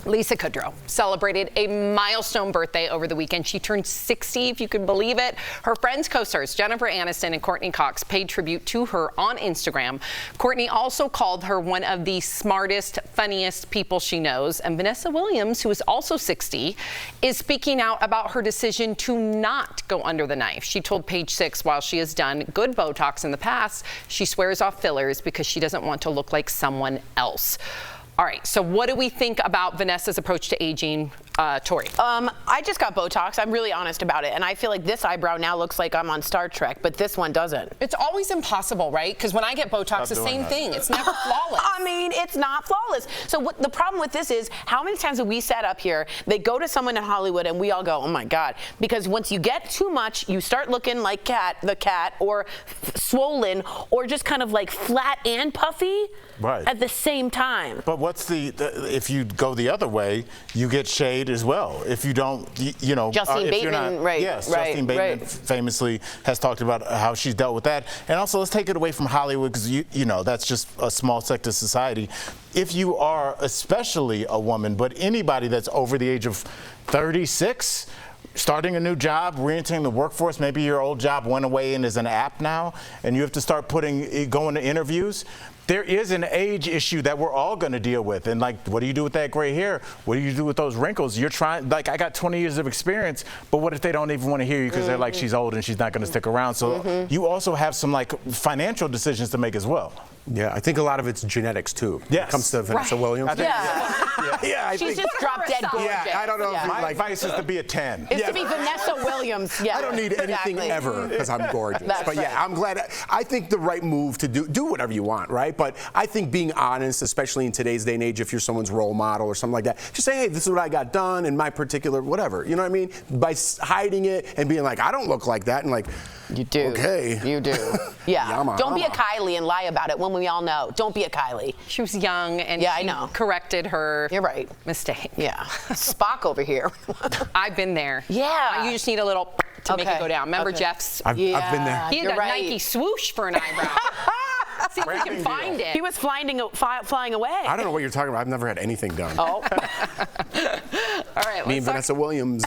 Lisa Kudrow celebrated a milestone birthday over the weekend. She turned 60, if you can believe it. Her friends, co-stars Jennifer Aniston and Courtney Cox paid tribute to her on Instagram. Courtney also called her one of the smartest, funniest people she knows. And Vanessa Williams, who is also 60, is speaking out about her decision to not go under the knife. She told Page Six while she has done good Botox in the past, she swears off fillers because she doesn't want to look like someone else. All right, so what do we think about Vanessa's approach to aging, Tori? I just got Botox. I'm really honest about it. And I feel like this eyebrow now looks like I'm on Star Trek, but this one doesn't. It's always impossible, right? Because when I get Botox, the same thing. It's never flawless. I mean, it's not flawless. So what the problem with this is, how many times have we sat up here, they go to someone in Hollywood, and we all go, oh my God. Because once you get too much, you start looking like the cat, or swollen, or just kind of like flat and puffy at the same time. But what's if you go the other way, you get shade as well. If you don't, you know, Justine Bateman, right? Yes, Justine Bateman famously has talked about how she's dealt with that. And also, let's take it away from Hollywood, because you know that's just a small sector of society. If you are especially a woman, but anybody that's over the age of 36, starting a new job, re-entering the workforce, maybe your old job went away and is an app now, and you have to start going to interviews. There is an age issue that we're all going to deal with. And like, what do you do with that gray hair? What do you do with those wrinkles? You're trying, like, I got 20 years of experience, but what if they don't even want to hear you because they're like, she's old and she's not going to stick around? So you also have some like financial decisions to make as well. Yeah, I think a lot of it's genetics too. Yes. When it comes to Vanessa Williams. I She's just drop dead gorgeous. Yeah, I don't know. My advice is to be a 10. It's to be Vanessa Williams. Yeah, I don't need anything ever because I'm gorgeous. But yeah, I'm glad. I think the right move to do whatever you want, right? But I think being honest, especially in today's day and age, if you're someone's role model or something like that, just say, hey, this is what I got done in my particular whatever. You know what I mean? By hiding it and being like, I don't look like that, and like, you do. Okay. You do. Yeah. Don't be a Kylie and lie about it when we all know. Don't be a Kylie. She was young and she corrected her mistake. Yeah. Spock over here. I've been there. Yeah. You just need a little to make it go down. Remember Jeff's? I've been there. He had a Nike swoosh for an eyebrow. See if we can find it. He was flying away. I don't know what you're talking about. I've never had anything done. Oh. All right. Me and Vanessa Williams.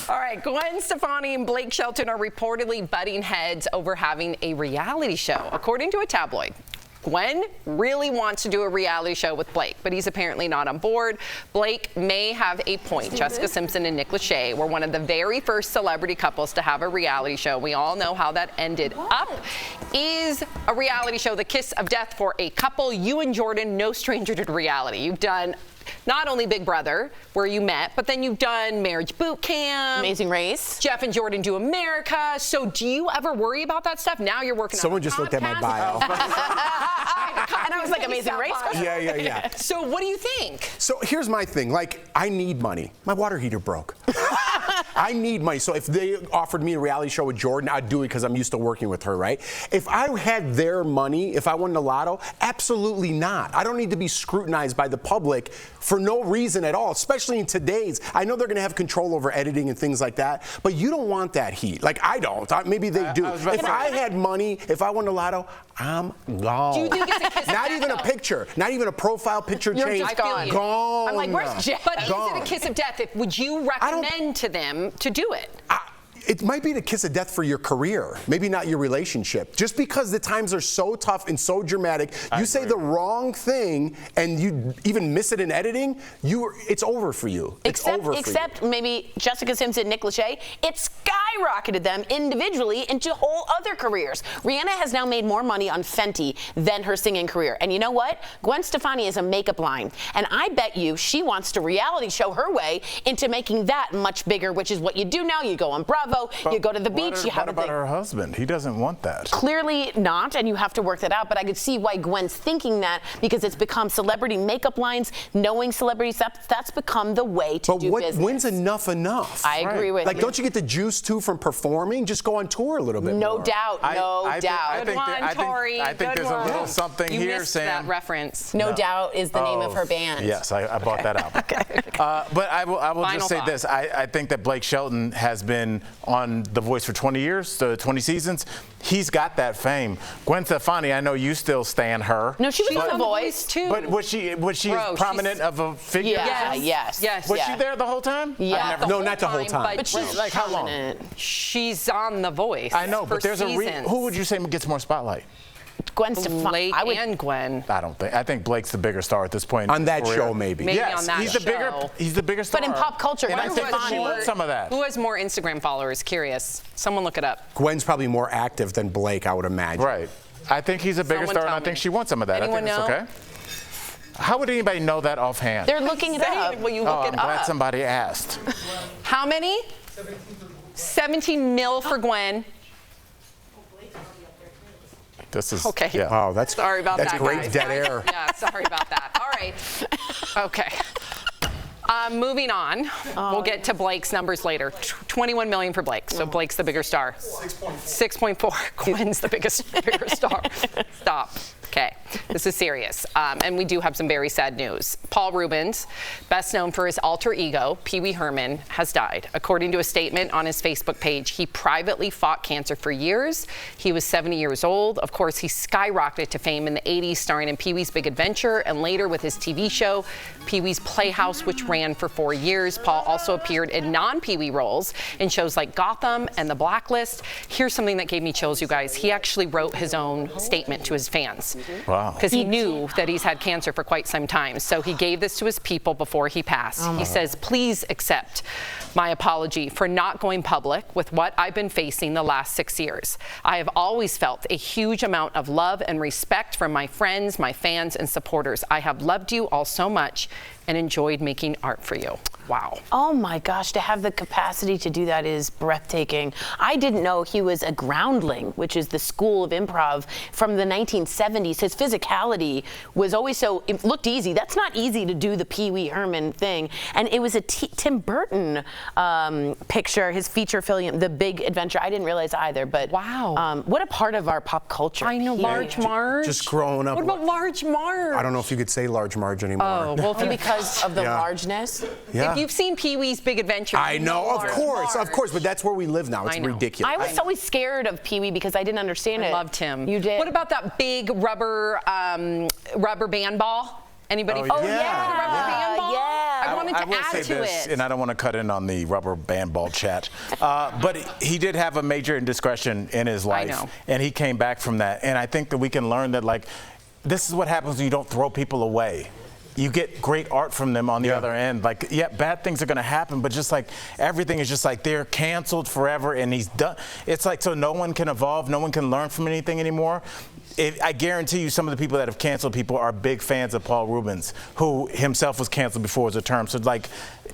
All right, Gwen Stefani and Blake Shelton are reportedly butting heads over having a reality show. According to a tabloid, Gwen really wants to do a reality show with Blake, but he's apparently not on board. Blake may have a point. Jessica Simpson and Nick Lachey were one of the very first celebrity couples to have a reality show. We all know how that ended up. Is a reality show the kiss of death for a couple? You and Jordan, no stranger to reality. You've done not only Big Brother, where you met, but then you've done Marriage Boot Camp. Amazing Race. Jeff and Jordan do America. So do you ever worry about that stuff? Now you're working Someone on just looked at my bio. And I was like, Amazing Race? Yeah. So what do you think? So here's my thing. Like, I need money. My water heater broke. I need money. So if they offered me a reality show with Jordan, I'd do it because I'm used to working with her, right? If I had their money, if I won the lotto, absolutely not. I don't need to be scrutinized by the public for no reason at all, especially in today's. I know they're going to have control over editing and things like that, but you don't want that heat. Like, I don't. Maybe they do. If I had money, if I won the lotto, I'm gone. Do you think it's a kiss Not even a picture, not even a profile picture change. Gone. I'm like, where's Jeff? But is it a kiss of death? Would you recommend to them to do it? It might be the kiss of death for your career, maybe not your relationship. Just because the times are so tough and so dramatic, you say the wrong thing and you even miss it in editing, it's over for you. Except maybe Jessica Simpson, Nick Lachey, it skyrocketed them individually into whole other careers. Rihanna has now made more money on Fenty than her singing career. And you know what? Gwen Stefani is a makeup line. And I bet you she wants to reality show her way into making that much bigger, which is what you do now. You go on Bravo. You go to the beach. What about her husband? He doesn't want that. Clearly not, and you have to work that out. But I could see why Gwen's thinking that, because it's become celebrity makeup lines, knowing celebrities. That's become the way to do business. But when's enough? I agree with you. Like, don't you get the juice too from performing? Just go on tour a little bit more. No doubt. Good one, Tori. I think there's a little something you here, missed Sam. that reference. No Doubt is the name of her band. Yes, I bought that out. But I will just say this. I think that Blake Shelton has been on The Voice for 20 years, 20 seasons. He's got that fame. Gwen Stefani, I know you still stan her. No, she was She's on The Voice. too. But was she Bro, prominent of a figure? Yeah, yes. Was she there the whole time? Yeah. No, not the whole time. But she's Like how long? prominent. She's on The Voice. I know, for but there's seasons. who would you say gets more spotlight? Gwen Stefani. Blake I would, and Gwen. I think Blake's the bigger star at this point. On that in his show, career. maybe. Maybe Yes, on that he's show. the bigger star. But in pop culture, and I Gwen think that she Stefani. wants some of that. Who has more Instagram followers? Curious. Someone look it up. Gwen's probably more active than Blake, I would imagine. Right. I think he's a bigger Someone star, and tell I think me. she wants some of that. Anyone I think know? it's okay. How would anybody know that offhand? They're looking it Say up. it. Will you Oh, look I'm it glad up? somebody asked. How many? 17 mil for Gwen. This is Okay. Yeah. Oh, that's Sorry about that's that, great guys. dead air. Yeah, sorry about that. All right. Okay. Moving on. We'll get to Blake's numbers later. 21 million for Blake. So Blake's the bigger star. 6.4. Gwen's the bigger star. Stop. Okay, this is serious. And we do have some very sad news. Paul Reubens, best known for his alter ego, Pee Wee Herman, has died. According to a statement on his Facebook page, he privately fought cancer for years. He was 70 years old. Of course, he skyrocketed to fame in the 80s, starring in Pee Wee's Big Adventure, and later with his TV show, Pee Wee's Playhouse, which ran for 4 years. Paul also appeared in non-Pee Wee roles in shows like Gotham and The Blacklist. Here's something that gave me chills, you guys. He actually wrote his own statement to his fans. Wow. Because he knew that he's had cancer for quite some time. So he gave this to his people before he passed. He says, please accept my apology for not going public with what I've been facing the last 6 years. I have always felt a huge amount of love and respect from my friends, my fans, and supporters. I have loved you all so much and enjoyed making art for you. Wow. Oh my gosh, to have the capacity to do that is breathtaking. I didn't know he was a groundling, which is the school of improv from the 1970s. His physicality was always so, it looked easy. That's not easy to do the Pee Wee Herman thing. And it was a Tim Burton picture, his feature film, The Big Adventure. I didn't realize either, but wow. What a part of our pop culture. I know, Large Marge. Just growing up. What about Large Marge? I don't know if you could say Large Marge anymore. Oh, well, Because of the Yeah. largeness. Yeah. if you've seen Pee Wee's Big Adventure, I you know, of Large course, Marge. but that's where we live now. It's I know. ridiculous. I was always scared of Pee Wee because I didn't understand it. I loved him. You did? What about that big rubber band ball? Anybody? Oh, The rubber band ball? yeah. I wanted I to will add say to this, it. and I don't want to cut in on the rubber band ball chat, but he did have a major indiscretion in his life, know. and he came back from that. And I think that we can learn that, like, this is what happens when you don't throw people away. You get great art from them on the other end. Like, yeah, bad things are going to happen, but just like everything is just like they're canceled forever, and he's done. It's like, so no one can evolve, no one can learn from anything anymore. I guarantee you some of the people that have canceled people are big fans of Paul Reubens, who himself was canceled before his term. So like,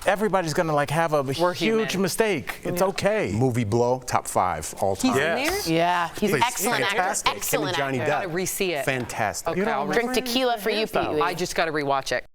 everybody's going to like have a huge human. mistake. It's okay. Movie Blow, top 5 all time. He's in Yes. there? Yeah, he's Please. excellent actor. Fantastic. Him and Excellent Johnny actor. Depp. Gotta re-see it. Fantastic. Okay, I'll Drink tequila for you, Pee Wee. I just got to rewatch it.